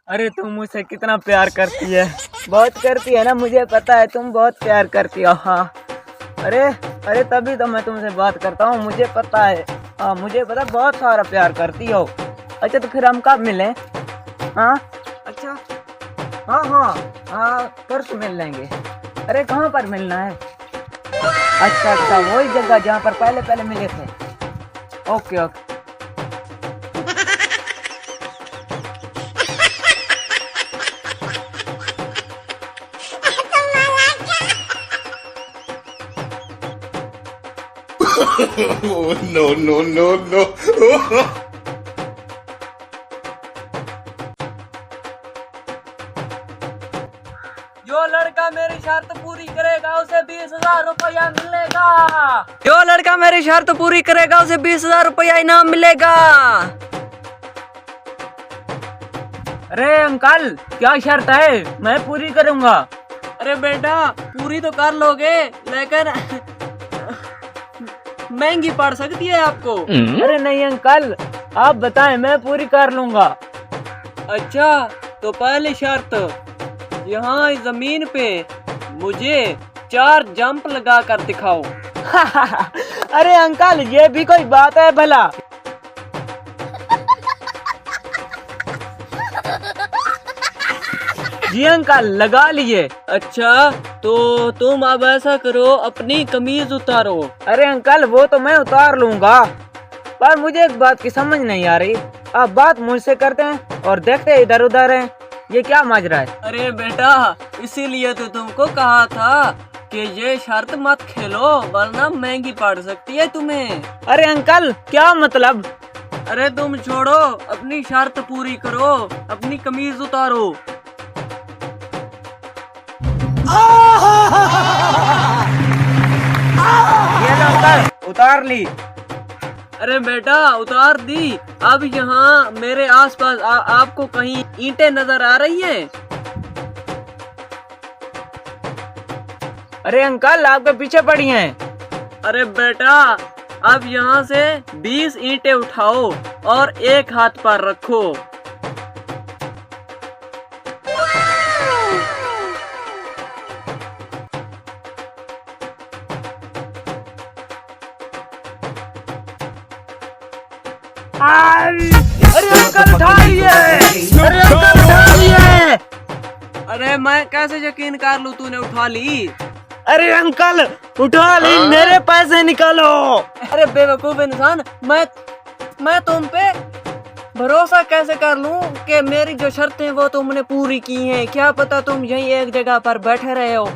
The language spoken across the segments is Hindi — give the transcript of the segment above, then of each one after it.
अरे तुम मुझसे कितना प्यार करती है। बहुत करती है ना, मुझे पता है तुम बहुत प्यार करती हो। हाँ अरे अरे तभी तो मैं तुमसे बात करता हूँ, मुझे पता है। हाँ मुझे पता, बहुत सारा प्यार करती हो। अच्छा तो फिर हम कब मिलें? हाँ अच्छा, हाँ हाँ हाँ परसों मिल लेंगे। अरे कहाँ पर मिलना है? अच्छा अच्छा, वही जगह जहाँ पर पहले पहले मिले थे। Okay okay. Oh, no, no, no, no. जो लड़का मेरी शर्त पूरी करेगा उसे 20,000 रुपया मिलेगा। जो लड़का मेरी शर्त पूरी करेगा उसे 20,000 रुपया इनाम मिलेगा। अरे अंकल क्या शर्त है? मैं पूरी करूंगा। अरे बेटा पूरी तो कर लोगे लेकिन महंगी पड़ सकती है आपको। अरे नहीं अंकल आप बताएं, मैं पूरी कर लूंगा। अच्छा तो पहली शर्त, यहाँ जमीन पे मुझे 4 जंप लगा कर दिखाओ। अरे अंकल ये भी कोई बात है भला? जी अंकल लगा लिए। अच्छा तो तुम अब ऐसा करो, अपनी कमीज उतारो। अरे अंकल वो तो मैं उतार लूंगा, पर मुझे एक बात की समझ नहीं आ रही। आप बात मुझसे करते हैं और देखते इधर उधर हैं, ये क्या माजरा है? अरे बेटा इसीलिए तो तुमको कहा था कि ये शर्त मत खेलो वरना महंगी पड़ सकती है तुम्हें। अरे अंकल क्या मतलब? अरे तुम छोड़ो, अपनी शर्त पूरी करो, अपनी कमीज उतारो। ये लो अंकल उतार ली। अरे बेटा उतार दी। अब यहाँ मेरे आसपास आपको कहीं ईंटें नजर आ रही हैं? अरे अंकल आपके पीछे पड़ी हैं। अरे बेटा अब यहाँ से 20 ईंटें उठाओ और एक हाथ पर रखो। अरे अंकल उठाइए, अरे अंकल उठाइए। अरे मैं कैसे यकीन कर लूं तूने उठा ली? अरे अंकल उठा ली, मेरे पैसे निकालो। अरे बेवकूफ इंसान, मैं तुम पे भरोसा कैसे कर लूं कि मेरी जो शर्तें वो तुमने पूरी की हैं? क्या पता तुम यहीं एक जगह पर बैठे रहे हो।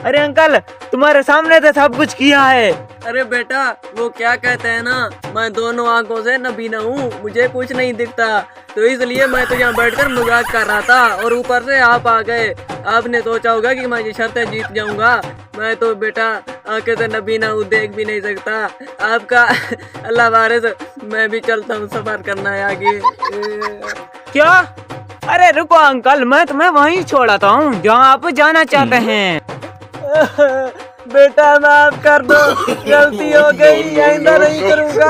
अरे अंकल तुम्हारे सामने तो सब कुछ किया है। अरे बेटा वो क्या कहते हैं ना, मैं दोनों आंखों से नबीना हूँ, मुझे कुछ नहीं दिखता, तो इसलिए मैं तो यहाँ बैठकर मजाक कर रहा था और ऊपर से आप आ गए। आपने सोचा होगा कि मैं ये शर्तें जीत जाऊंगा। मैं तो बेटा आंखें से नबीना हूँ, देख भी नहीं सकता। आपका अल्लाह वारिस, मैं भी चलता हूँ, सफर करना है आगे। क्या? अरे रुको अंकल, मैं तुम्हें वहीं छोड़ाता हूँ जहाँ आप जाना चाहते हैं। बेटा माफ कर दो, गलती हो गई, आइंदा नहीं करूँगा।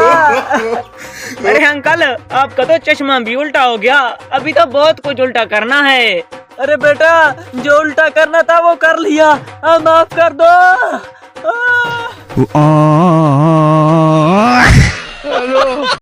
अरे अंकल आपका तो चश्मा भी उल्टा हो गया, अभी तो बहुत कुछ उल्टा करना है। अरे बेटा जो उल्टा करना था वो कर लिया, अब माफ कर दो।